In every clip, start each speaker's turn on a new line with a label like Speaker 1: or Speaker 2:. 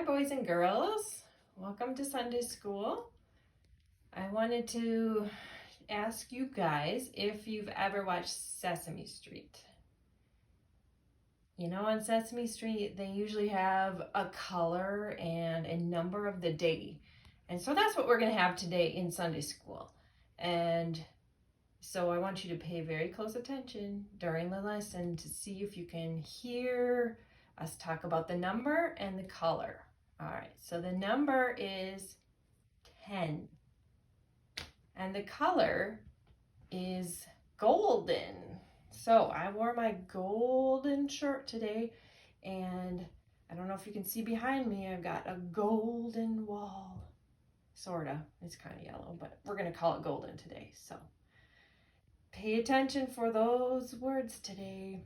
Speaker 1: boys and girls. Welcome to Sunday school. I wanted to ask you guys if you've ever watched Sesame Street. You know, on Sesame Street, they usually have a color and a number of the day. And so that's what we're going to have today in Sunday school. And so I want you to pay very close attention during the lesson to see if you can hear us talk about the number and the color. All right, so the number is 10. And the color is golden. So I wore my golden shirt today, and I don't know if you can see behind me, I've got a golden wall. Sorta. It's kind of yellow, but we're going to call it golden today. So pay attention for those words today.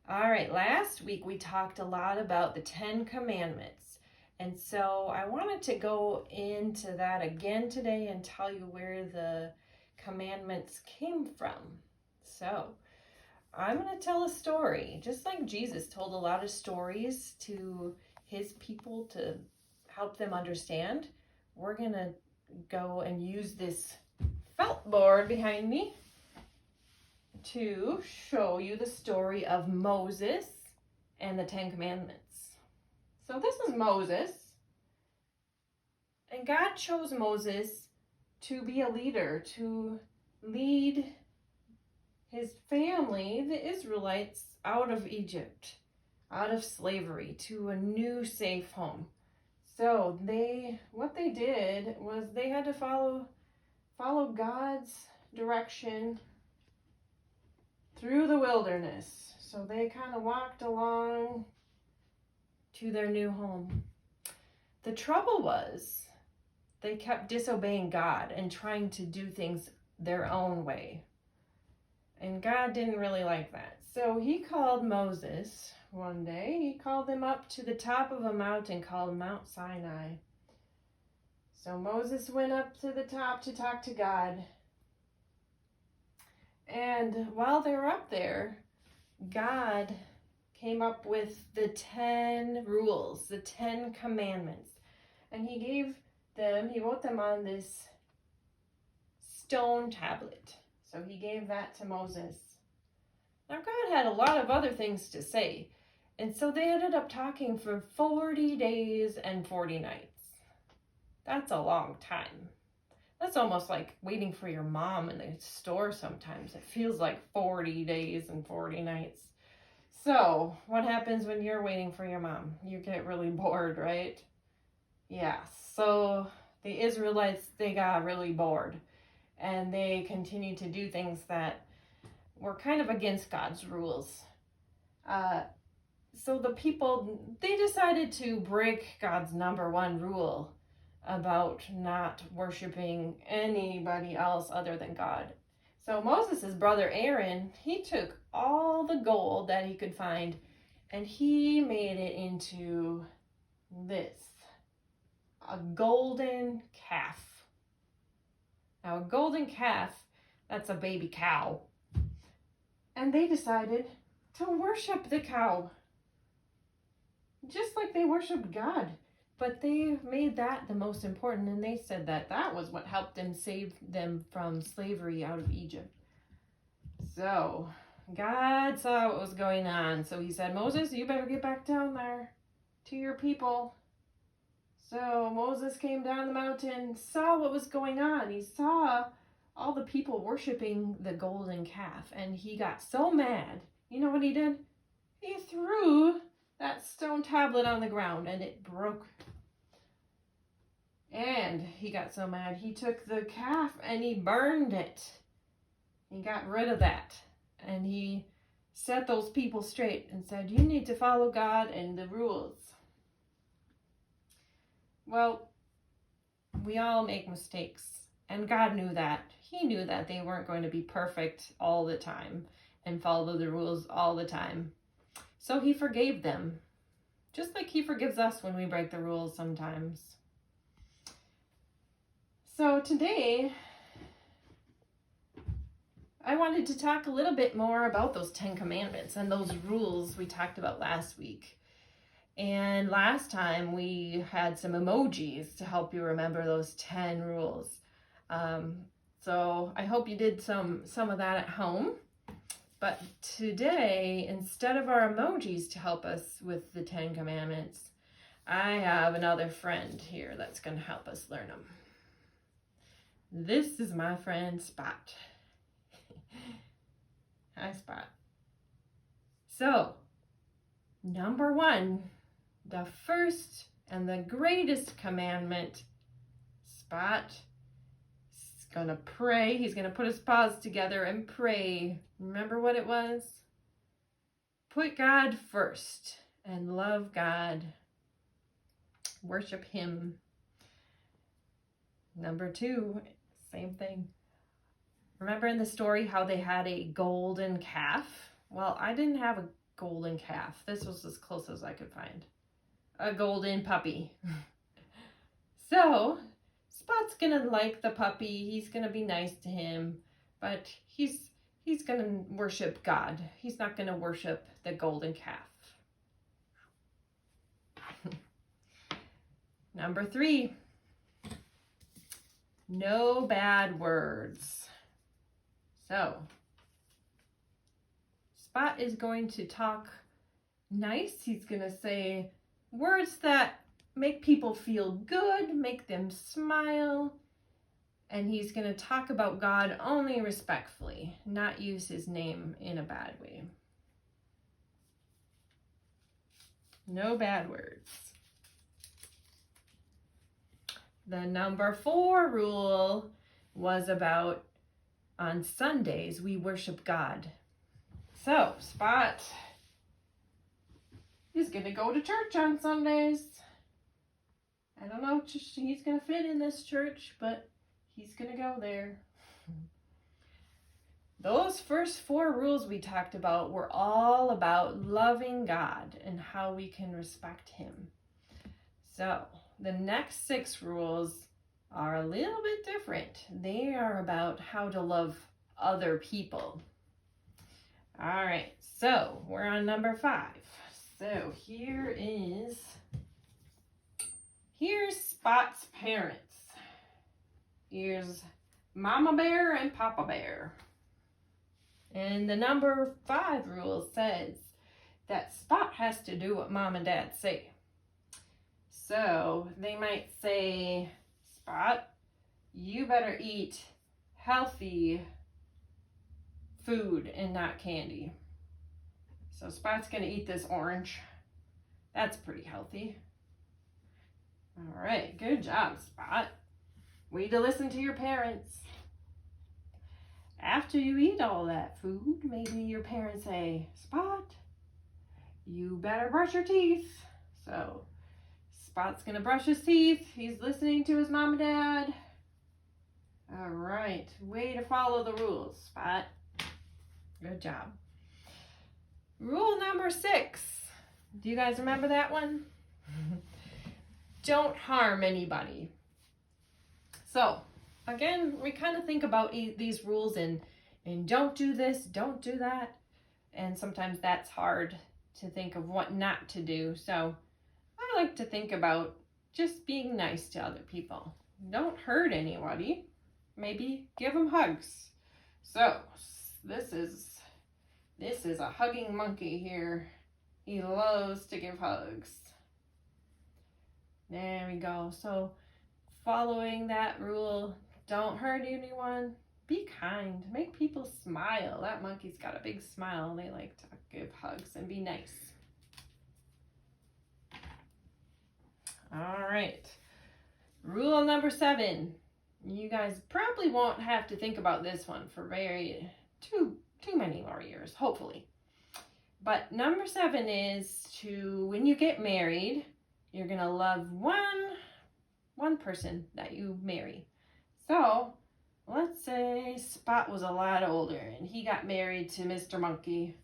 Speaker 1: All right, last week we talked a lot about the 10 Commandments. And so I wanted to go into that again today and tell you where the commandments came from. So I'm going to tell a story, just like Jesus told a lot of stories to his people to help them understand. We're going to go and use this felt board behind me to show you the story of Moses and the 10 Commandments. So this is Moses, and God chose Moses to be a leader, to lead his family, the Israelites, out of Egypt, out of slavery, to a new safe home. So what they did was they had to follow God's direction through the wilderness. So they kind of walked along to their new home. The trouble was they kept disobeying God and trying to do things their own way. And God didn't really like that. So he called Moses one day. He called him up to the top of a mountain called Mount Sinai. So Moses went up to the top to talk to God. And while they were up there, God came up with the 10 rules, the 10 commandments. And he wrote them on this stone tablet. So he gave that to Moses. Now God had a lot of other things to say. And so they ended up talking for 40 days and 40 nights. That's a long time. That's almost like waiting for your mom in the store sometimes. It feels like 40 days and 40 nights. So, what happens when you're waiting for your mom? You get really bored, right? Yeah, so the Israelites, they got really bored. And they continued to do things that were kind of against God's rules. So the people, they decided to break God's number one rule about not worshiping anybody else other than God. So Moses' brother Aaron, he took all the gold that he could find and he made it into this, a golden calf. Now a golden calf, that's a baby cow. And they decided to worship the cow, just like they worshiped God. But they made that the most important, and they said that that was what helped them save them from slavery out of Egypt. So God saw what was going on. So he said, Moses, you better get back down there to your people. So Moses came down the mountain, saw what was going on. He saw all the people worshiping the golden calf, and he got so mad. You know what he did? He threw that stone tablet on the ground, and it broke. And he got so mad, he took the calf and he burned it. He got rid of that. And he set those people straight and said, you need to follow God and the rules. Well, we all make mistakes. And God knew that. He knew that they weren't going to be perfect all the time and follow the rules all the time. So he forgave them. Just like he forgives us when we break the rules sometimes. So today, I wanted to talk a little bit more about those 10 Commandments and those rules we talked about last week. And last time we had some emojis to help you remember those 10 rules. So I hope you did some of that at home. But today, instead of our emojis to help us with the 10 commandments, I have another friend here that's going to help us learn them. This is my friend Spot. Hi, Spot. So, number 1, the first and the greatest commandment, Spot is going to pray. He's going to put his paws together and pray. Remember what it was? Put God first and love God. Worship Him. Number 2, same thing. Remember in the story how they had a golden calf? Well, I didn't have a golden calf. This was as close as I could find. A golden puppy. So, Spot's gonna like the puppy. He's gonna be nice to him, but he's gonna worship God. He's not gonna worship the golden calf. Number 3, no bad words. So, Spot is going to talk nice. He's going to say words that make people feel good, make them smile, and he's going to talk about God only respectfully, not use his name in a bad way. No bad words. The number 4 rule was about on Sundays we worship God. So, Spot is going to go to church on Sundays. I don't know if he's going to fit in this church, but he's going to go there. Those first 4 rules we talked about were all about loving God and how we can respect Him. So, the next 6 rules are a little bit different. They are about how to love other people. All right, so we're on number 5. So here's Spot's parents. Here's Mama Bear and Papa Bear. And the number 5 rule says that Spot has to do what Mom and Dad say. So they might say, Spot, you better eat healthy food and not candy. So Spot's going to eat this orange. That's pretty healthy. All right, good job, Spot. Way to listen to your parents. After you eat all that food, maybe your parents say, Spot, you better brush your teeth. So Spot's gonna brush his teeth. He's listening to his mom and dad. All right, way to follow the rules, Spot. Good job. Rule number 6. Do you guys remember that one? Don't harm anybody. So, again, we kind of think about these rules and don't do this, don't do that. And sometimes that's hard to think of what not to do. So, I like to think about just being nice to other people. Don't hurt anybody. Maybe give them hugs. So, this is a hugging monkey here. He loves to give hugs. There we go. So, following that rule, don't hurt anyone. Be kind. Make people smile. That monkey's got a big smile. They like to give hugs and be nice. All right. Rule number 7. You guys probably won't have to think about this one for too many more years, hopefully. But number 7 is when you get married, you're going to love one person that you marry. So, let's say Spot was a lot older and he got married to Mr. Monkey.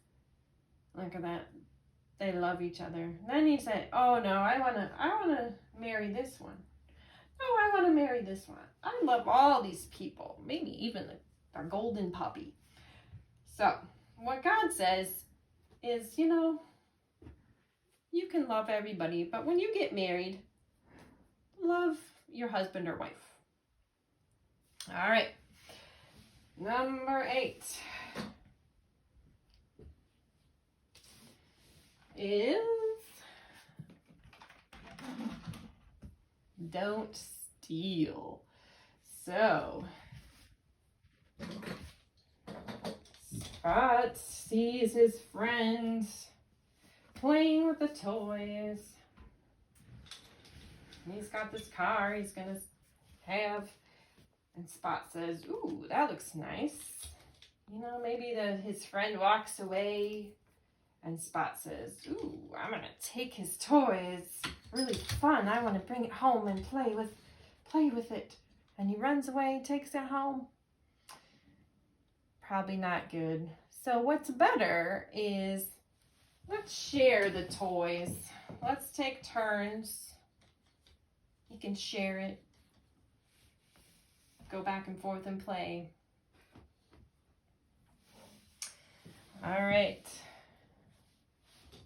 Speaker 1: Look at that. They love each other. Then he said, oh no, I wanna marry this one. No, I want to marry this one. I love all these people. Maybe even a golden puppy. So, what God says is, You can love everybody, but when you get married, love your husband or wife. All right. Number 8 is don't steal. So, Spot sees his friends playing with the toys. He's got this car he's gonna have, and Spot says, "Ooh, that looks nice." You know, maybe his friend walks away, and Spot says, "Ooh, I'm gonna take his toys. Really fun. I want to bring it home and play with it." And he runs away, takes it home. Probably not good. So what's better is let's share the toys. Let's take turns. You can share it. Go back and forth and play. All right.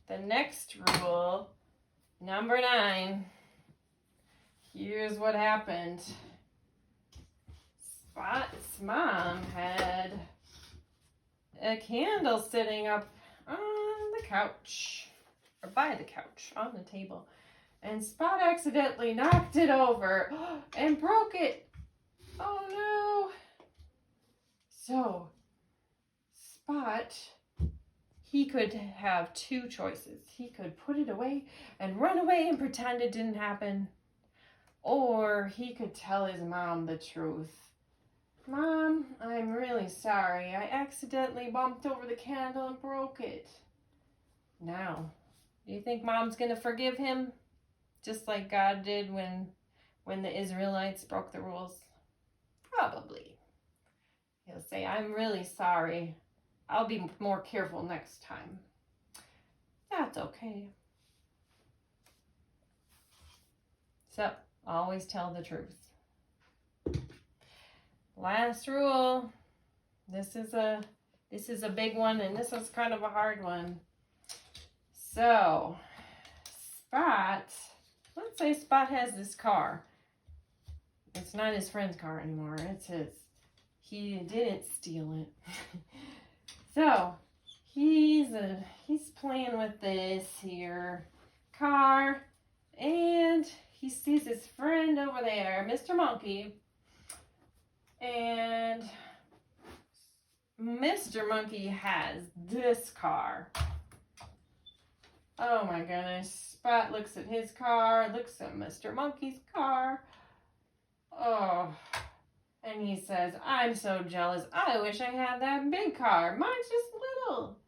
Speaker 1: The next rule, number 9. Here's what happened. Spot's mom had a candle sitting up on the couch, or by the couch, on the table. And Spot accidentally knocked it over and broke it. Oh no. So, Spot, he could have 2 choices. He could put it away and run away and pretend it didn't happen. Or he could tell his mom the truth. "Mom, I'm really sorry. I accidentally bumped over the candle and broke it." Now, do you think Mom's going to forgive him? Just like God did when the Israelites broke the rules? Probably. He'll say, "I'm really sorry. I'll be more careful next time." That's okay. So, always tell the truth. Last rule. This is a big one, and this is kind of a hard one. So, Spot, let's say Spot has this car. It's not his friend's car anymore. It's his. He didn't steal it. So, he's playing with this here car, and he sees his friend over there, Mr. Monkey. And Mr. Monkey has this car. Oh my goodness. Spot looks at his car, looks at Mr. Monkey's car. Oh. And he says, "I'm so jealous. I wish I had that big car. Mine's just little."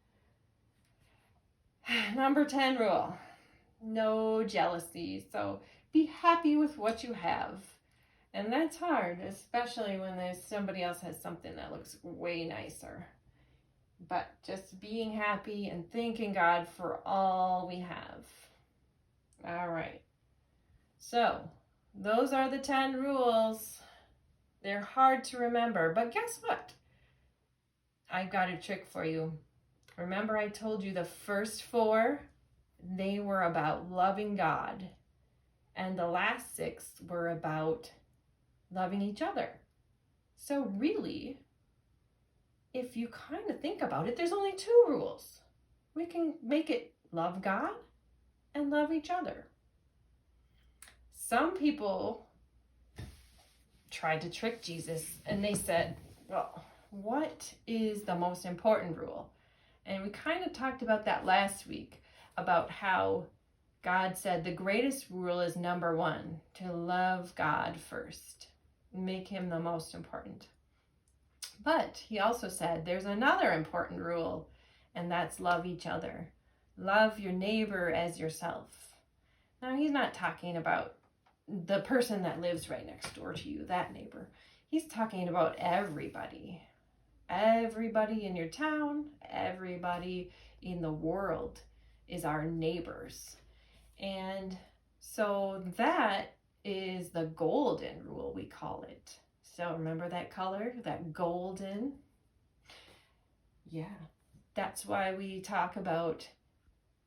Speaker 1: Number 10 rule. No jealousy. So be happy with what you have. And that's hard, especially when there's somebody else has something that looks way nicer. But just being happy and thanking God for all we have. All right. So, those are the 10 rules. They're hard to remember, but guess what? I've got a trick for you. Remember I told you the first 4, they were about loving God. And the last 6 were about loving each other. So really, if you kind of think about it, there's only 2 rules. We can make it love God and love each other. Some people tried to trick Jesus and they said, "Well, what is the most important rule?" And we kind of talked about that last week, about how God said the greatest rule is number 1, to love God first. Make him the most important. But he also said there's another important rule, and that's love each other. Love your neighbor as yourself. Now, he's not talking about the person that lives right next door to you, that neighbor. He's talking about everybody. Everybody in your town, everybody in the world is our neighbors. And so that is the golden rule, we call it. So remember that color, that golden? Yeah, that's why we talk about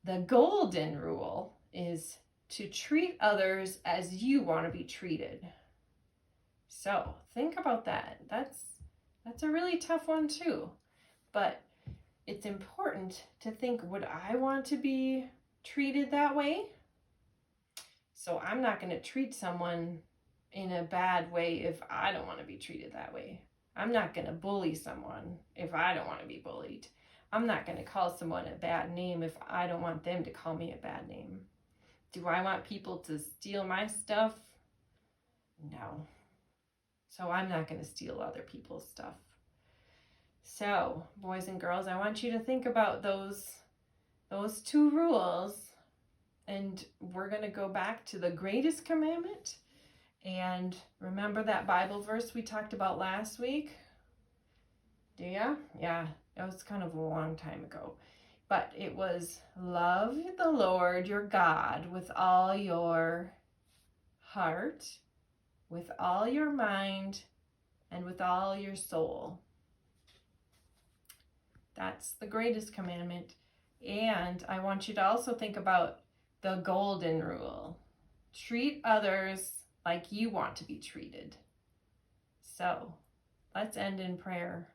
Speaker 1: The golden rule is to treat others as you want to be treated. So think about that. That's a really tough one too. But it's important to think, would I want to be treated that way? So I'm not going to treat someone in a bad way if I don't want to be treated that way. I'm not going to bully someone if I don't want to be bullied. I'm not going to call someone a bad name if I don't want them to call me a bad name. Do I want people to steal my stuff? No. So I'm not going to steal other people's stuff. So, boys and girls, I want you to think about those two rules, and we're going to go back to the greatest commandment. And remember that Bible verse we talked about last week? Do ya? Yeah, it was kind of a long time ago. But it was, love the Lord your God with all your heart, with all your mind, and with all your soul. That's the greatest commandment. And I want you to also think about the golden rule. Treat others like you want to be treated. So, let's end in prayer.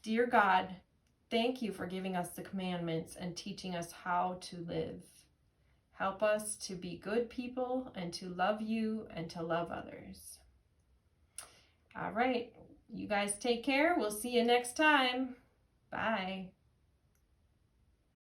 Speaker 1: Dear God, thank you for giving us the commandments and teaching us how to live. Help us to be good people and to love you and to love others. All right, you guys take care. We'll see you next time. Bye.